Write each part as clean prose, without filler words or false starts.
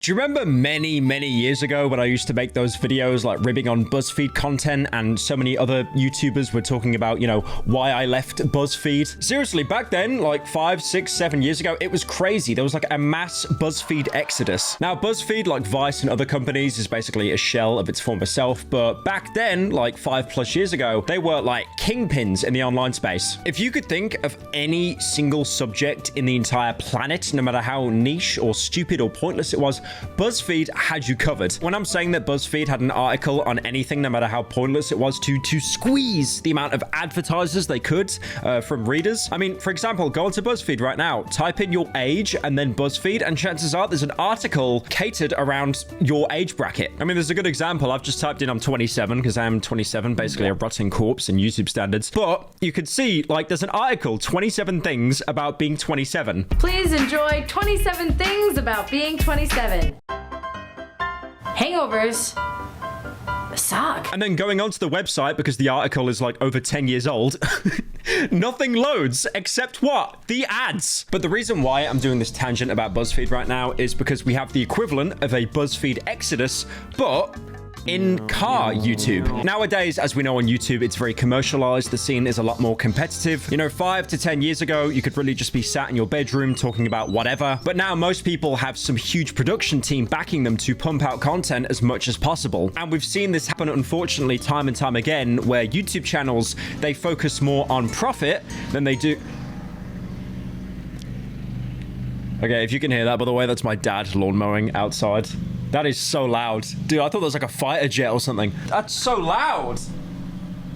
Do you remember many years ago when I used to make those videos like ribbing on Buzzfeed content and so many other YouTubers were talking about, you know, why I left Buzzfeed? Seriously, back then, like 5, 6, 7 years ago, it was crazy. There was like a mass Buzzfeed exodus. Now, Buzzfeed, like Vice and other companies, is basically a shell of its former self. But back then, like 5+ years ago, they were like kingpins in the online space. If you could think of any single subject in the entire planet, no matter how niche or stupid or pointless it was, BuzzFeed had you covered. When I'm saying that BuzzFeed had an article on anything, no matter how pointless it was, to squeeze the amount of advertisers they could from readers. I mean, for example, go onto BuzzFeed right now, type in your age and then BuzzFeed, and chances are there's an article catered around your age bracket. I mean, there's a good example. I've just typed in I'm 27 because I am 27, basically a rotting corpse in YouTube standards. But you could see, like, there's an article, 27 things about being 27. Please enjoy 27 things about being 27. Hangovers suck. And then going onto the website, because the article is like over 10 years old, nothing loads except what? The ads. But the reason why I'm doing this tangent about BuzzFeed right now is because we have the equivalent of a BuzzFeed exodus, but in car YouTube. Nowadays, as we know on YouTube, it's very commercialized. The scene is a lot more competitive. You know, 5 to 10 years ago, you could really just be sat in your bedroom talking about whatever. But now most people have some huge production team backing them to pump out content as much as possible. And we've seen this happen, unfortunately, time and time again, where YouTube channels, they focus more on profit than they do... Okay, if you can hear that, by the way, that's my dad lawn mowing outside. That is so loud. Dude, I thought that was like a fighter jet or something. That's so loud.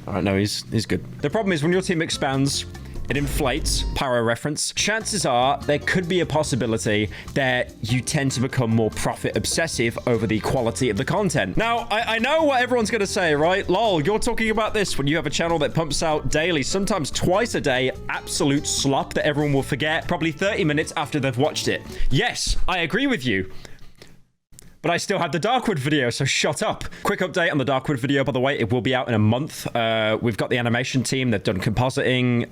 All right, no, he's good. The problem is when your team expands, it inflates, pyro reference. Chances are there could be a possibility that you tend to become more profit obsessive over the quality of the content. Now, I know what everyone's going to say, right? Lol, you're talking about this when you have a channel that pumps out daily, sometimes twice a day, absolute slop that everyone will forget probably 30 minutes after they've watched it. Yes, I agree with you. But I still have the Darkwood video, so shut up. Quick update on the Darkwood video, by the way. It will be out in a month. We've got the animation team. They've done compositing.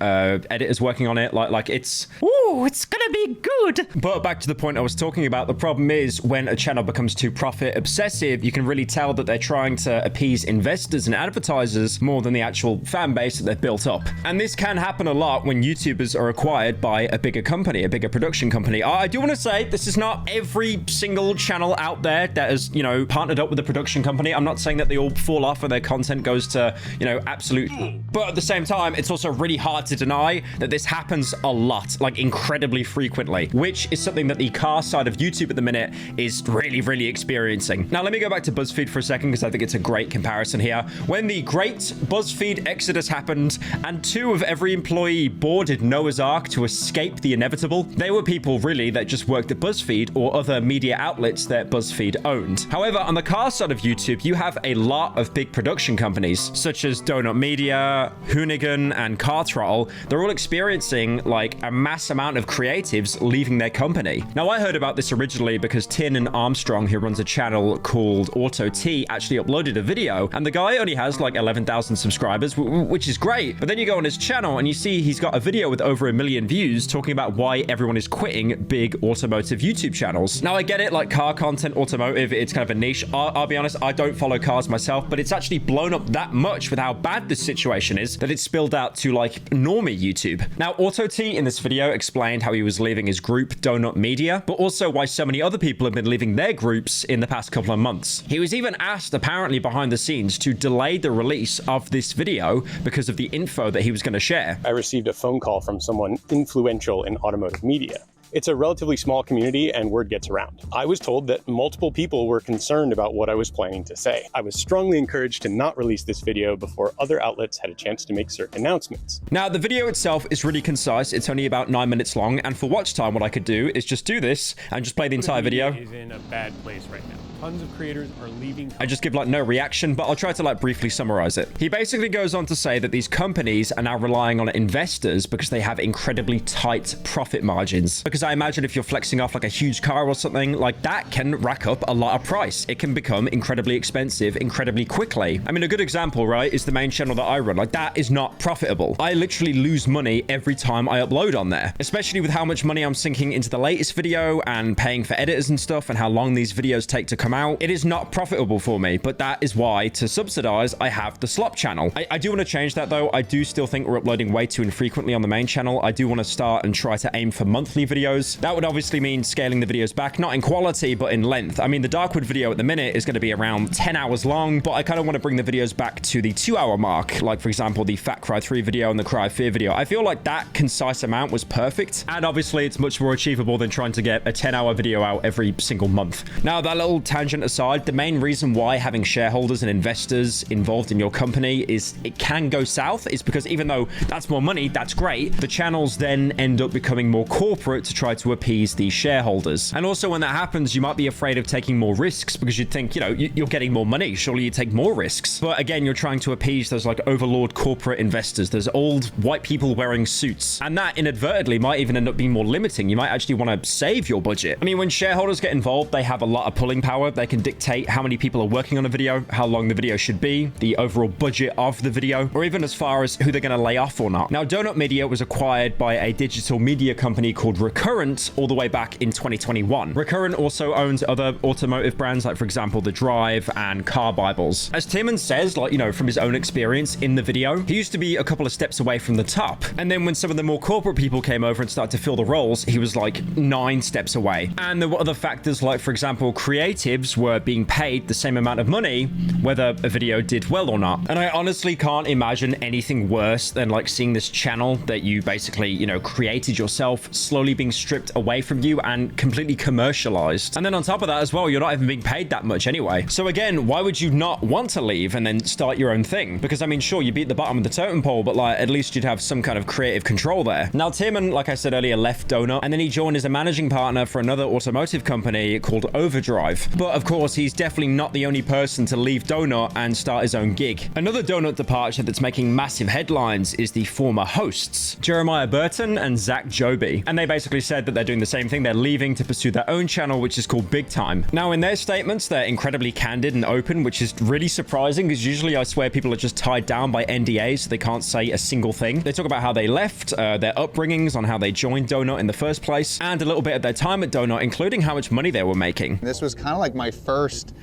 Editors working on it. Like it's... Ooh, it's gonna be good. But back to the point I was talking about. The problem is when a channel becomes too profit obsessive, you can really tell that they're trying to appease investors and advertisers more than the actual fan base that they've built up. And this can happen a lot when YouTubers are acquired by a bigger company, a bigger production company. I do want to say this is not every single channel out there that has, you know, partnered up with a production company. I'm not saying that they all fall off and their content goes to, you know, absolute... But at the same time, it's also really hard to deny that this happens a lot, like incredibly frequently, which is something that the car side of YouTube at the minute is really experiencing. Now, let me go back to BuzzFeed for a second because I think it's a great comparison here. When the great BuzzFeed exodus happened and 2 of every employee boarded Noah's Ark to escape the inevitable, they were people really that just worked at BuzzFeed or other media outlets that BuzzFeed owned. However, on the car side of YouTube, you have a lot of big production companies such as Donut Media, Hoonigan, and Car Throttle. They're all experiencing like a mass amount of creatives leaving their company. Now, I heard about this originally because Tin and Armstrong, who runs a channel called Auto T, actually uploaded a video, and the guy only has like 11,000 subscribers, which is great. But then you go on his channel and you see he's got a video with over 1 million views talking about why everyone is quitting big automotive YouTube channels. Now, I get it, like car content, automotive, it's kind of a niche. I'll be honest, I don't follow cars myself, but it's actually blown up that much with how bad this situation is that it's spilled out to like normie YouTube. Now, Auto T in this video explained how he was leaving his group, Donut Media, but also why so many other people have been leaving their groups in the past couple of months. He was even asked, apparently behind the scenes, to delay the release of this video because of the info that he was going to share. I received a phone call from someone influential in automotive media. It's a relatively small community and word gets around. I was told that multiple people were concerned about what I was planning to say. I was strongly encouraged to not release this video before other outlets had a chance to make certain announcements. Now, the video itself is really concise. It's only about 9 minutes long, and for watch time, what I could do is just do this and just play the entire video. Is in a bad place right now. tons of creators are leaving. I just give like no reaction, but I'll try to like briefly summarize it. He basically goes on to say that these companies are now relying on investors because they have incredibly tight profit margins. Because I imagine if you're flexing off like a huge car or something, like that can rack up a lot of price. It can become incredibly expensive incredibly quickly. I mean, a good example, right, is the main channel that I run. Like that is not profitable. I literally lose money every time I upload on there, especially with how much money I'm sinking into the latest video and paying for editors and stuff and how long these videos take to come out. It is not profitable for me, but that is why to subsidize, I have the Shluk channel. I do want to change that though. I do still think we're uploading way too infrequently on the main channel. I do want to start and try to aim for monthly videos. That would obviously mean scaling the videos back, not in quality, but in length. I mean, the Darkwood video at the minute is going to be around 10 hours long, but I kind of want to bring the videos back to the 2-hour mark. Like for example, the Fat Cry 3 video and the Cry of Fear video. I feel like that concise amount was perfect. And obviously it's much more achievable than trying to get a 10-hour video out every single month. Now, that little tangent aside, the main reason why having shareholders and investors involved in your company is it can go south is because even though that's more money, that's great, the channels then end up becoming more corporate to try to appease these shareholders. And also when that happens, you might be afraid of taking more risks because you'd think, you know, you're getting more money. Surely you take more risks. But again, you're trying to appease those like overlord corporate investors, those old white people wearing suits. And that inadvertently might even end up being more limiting. You might actually want to save your budget. I mean, when shareholders get involved, they have a lot of pulling power. They can dictate how many people are working on a video, how long the video should be, the overall budget of the video, or even as far as who they're going to lay off or not. Now, Donut Media was acquired by a digital media company called Recurrent all the way back in 2021. Recurrent also owns other automotive brands, like for example, The Drive and Car Bibles. As Timon says, like, you know, from his own experience in the video, he used to be a couple of steps away from the top. And then when some of the more corporate people came over and started to fill the roles, he was like 9 steps away. And there were other factors, like for example, creatives were being paid the same amount of money, whether a video did well or not. And I honestly can't imagine anything worse than like seeing this channel that you basically, you know, created yourself slowly being stripped away from you and completely commercialized. And then on top of that as well, you're not even being paid that much anyway. So again, why would you not want to leave and then start your own thing? Because I mean, sure, you beat the bottom of the totem pole, but like at least you'd have some kind of creative control there. Now, Timon, like I said earlier, left Donut and then he joined as a managing partner for another automotive company called Overdrive. But of course, he's definitely not the only person to leave Donut and start his own gig. Another Donut departure that's making massive headlines is the former hosts, Jeremiah Burton and Zach Joby. And they basically said that they're doing the same thing. They're leaving to pursue their own channel, which is called Big Time. Now, in their statements, they're incredibly candid and open, which is really surprising because usually I swear people are just tied down by NDAs, so they can't say a single thing. They talk about how they left, their upbringings, on how they joined Donut in the first place, and a little bit of their time at Donut, including how much money they were making. This was kind of like my first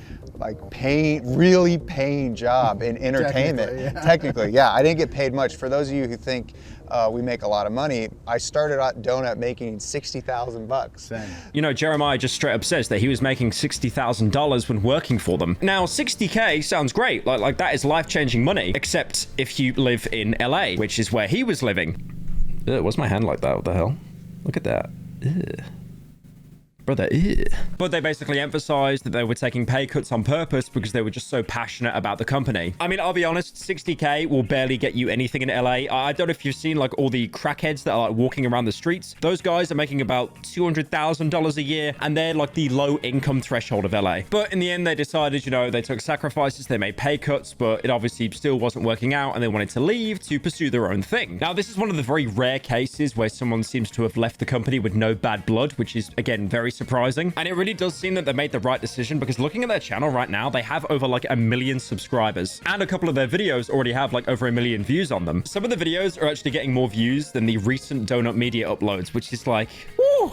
really paying job in entertainment. Technically, yeah. I didn't get paid much. For those of you who think we make a lot of money, I started at Donut making $60,000. You know, Jeremiah just straight up says that he was making $60,000 when working for them. Now, 60K sounds great. Like that is life-changing money, except if you live in LA, which is where he was living. What's my hand like that? What the hell? Look at that. Ugh. Brother, ew. But they basically emphasized that they were taking pay cuts on purpose because they were just so passionate about the company. I mean, I'll be honest, 60K will barely get you anything in LA. I don't know if you've seen like all the crackheads that are like walking around the streets. Those guys are making about $200,000 a year, and they're like the low income threshold of LA. But in the end, they decided, you know, they took sacrifices, they made pay cuts, but it obviously still wasn't working out, and they wanted to leave to pursue their own thing. Now, this is one of the very rare cases where someone seems to have left the company with no bad blood, which is, again, very surprising. And it really does seem that they made the right decision, because looking at their channel right now, they have over like 1 million subscribers, and a couple of their videos already have like over 1 million views on them. Some of the videos are actually getting more views than the recent Donut Media uploads, which is like, woo.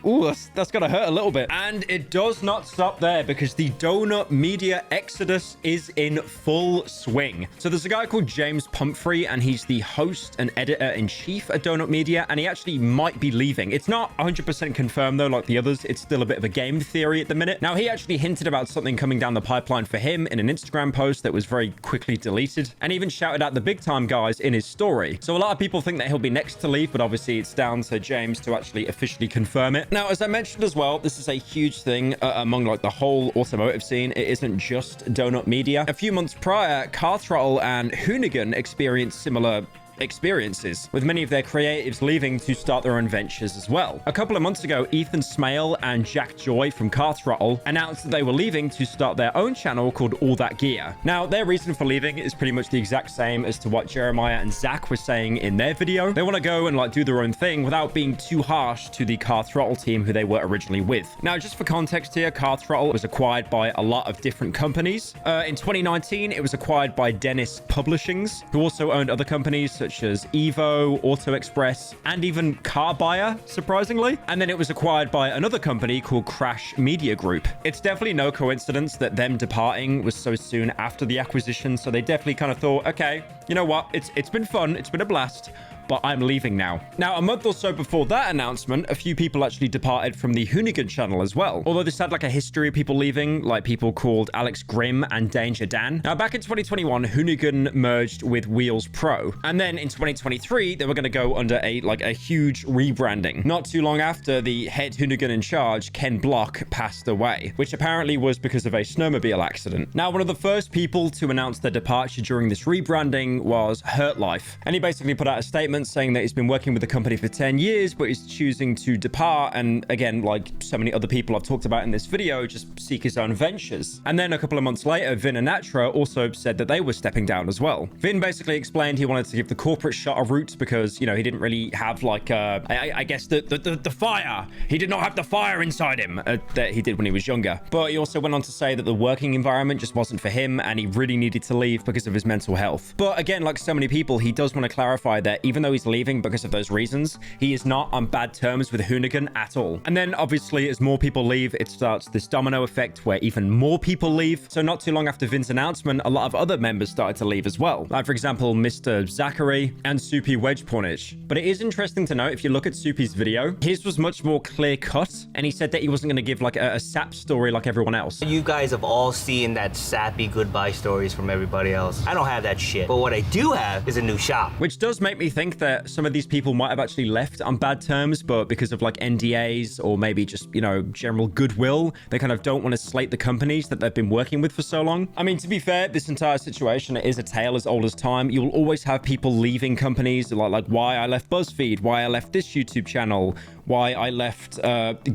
Ooh, that's gonna hurt a little bit. And it does not stop there, because the Donut Media exodus is in full swing. So there's a guy called James Pumphrey, and he's the host and editor-in-chief at Donut Media, and he actually might be leaving. It's not 100% confirmed though, like the others. It's still a bit of a game theory at the minute. Now, he actually hinted about something coming down the pipeline for him in an Instagram post that was very quickly deleted, and even shouted out the Big Time guys in his story. So a lot of people think that he'll be next to leave, but obviously it's down to James to actually officially confirm it. Now, as I mentioned as well, this is a huge thing among like the whole automotive scene. It isn't just Donut Media. A few months prior, Car Throttle and Hoonigan experienced similar experiences, with many of their creatives leaving to start their own ventures as well. A couple of months ago, Ethan Smale and Jack Joy from Car Throttle announced that they were leaving to start their own channel called All That Gear. Now, their reason for leaving is pretty much the exact same as to what Jeremiah and Zach were saying in their video. They want to go and like do their own thing without being too harsh to the Car Throttle team who they were originally with. Now, just for context here, Car Throttle was acquired by a lot of different companies. In 2019, it was acquired by Dennis Publishings, who also owned other companies such as Evo, Auto Express, and even Car Buyer, surprisingly. And then it was acquired by another company called Crash Media Group. It's definitely no coincidence that them departing was so soon after the acquisition, so they definitely kind of thought, okay, you know what, it's been fun, it's been a blast, but I'm leaving now. Now, a month or so before that announcement, a few people actually departed from the Hoonigan channel as well. Although this had like a history of people leaving, like people called Alex Grimm and Danger Dan. Now, back in 2021, Hoonigan merged with Wheels Pro. And then in 2023, they were going to go under a huge rebranding. Not too long after, the head Hoonigan in charge, Ken Block, passed away, which apparently was because of a snowmobile accident. Now, one of the first people to announce their departure during this rebranding was Hurt Life. And he basically put out a statement saying that he's been working with the company for 10 years, but he's choosing to depart. And again, like so many other people I've talked about in this video, just seek his own ventures. And then a couple of months later, Vin and Natra also said that they were stepping down as well. Vin basically explained he wanted to give the corporate shot a route because, you know, he didn't really have like, I guess the fire. He did not have the fire inside him that he did when he was younger. But he also went on to say that the working environment just wasn't for him and he really needed to leave because of his mental health. But again, like so many people, he does want to clarify that even though he's leaving because of those reasons, he is not on bad terms with Hoonigan at all. And then obviously as more people leave, it starts this domino effect where even more people leave. So not too long after Vin's announcement, a lot of other members started to leave as well. Like for example, Mr. Zachary and Soupy Wedge Pornage. But it is interesting to note, if you look at Soupy's video, his was much more clear cut. And he said that he wasn't going to give like a sap story like everyone else. You guys have all seen that sappy goodbye stories from everybody else. I don't have that shit. But what I do have is a new shop. Which does make me think that some of these people might have actually left on bad terms, but because of like NDAs or maybe just, you know, general goodwill, they kind of don't want to slate the companies that they've been working with for so long. I mean, to be fair, this entire situation is a tale as old as time. You'll always have people leaving companies, like why I left Buzzfeed, why I left this YouTube channel, why I left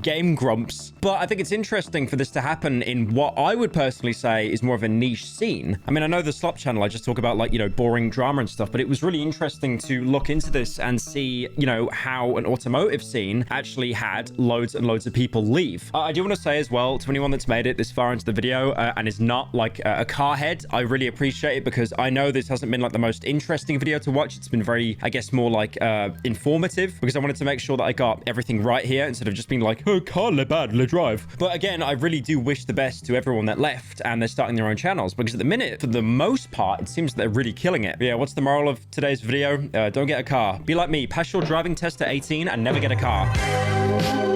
Game Grumps. But I think it's interesting for this to happen in what I would personally say is more of a niche scene. I mean, I know the Slop channel, I just talk about like, you know, boring drama and stuff, but it was really interesting to look into this and see, you know, how an automotive scene actually had loads and loads of people leave. I do want to say as well, to anyone that's made it this far into the video and is not like a car head, I really appreciate it because I know this hasn't been like the most interesting video to watch. It's been very, I guess, more like informative because I wanted to make sure that I got everything right here instead of just being like, oh, car le bad, le drive. But again, I really do wish the best to everyone that left and they're starting their own channels because at the minute, for the most part, it seems they're really killing it. But yeah, what's the moral of today's video? Don't get a car. Be like me, pass your driving test at 18 and never get a car.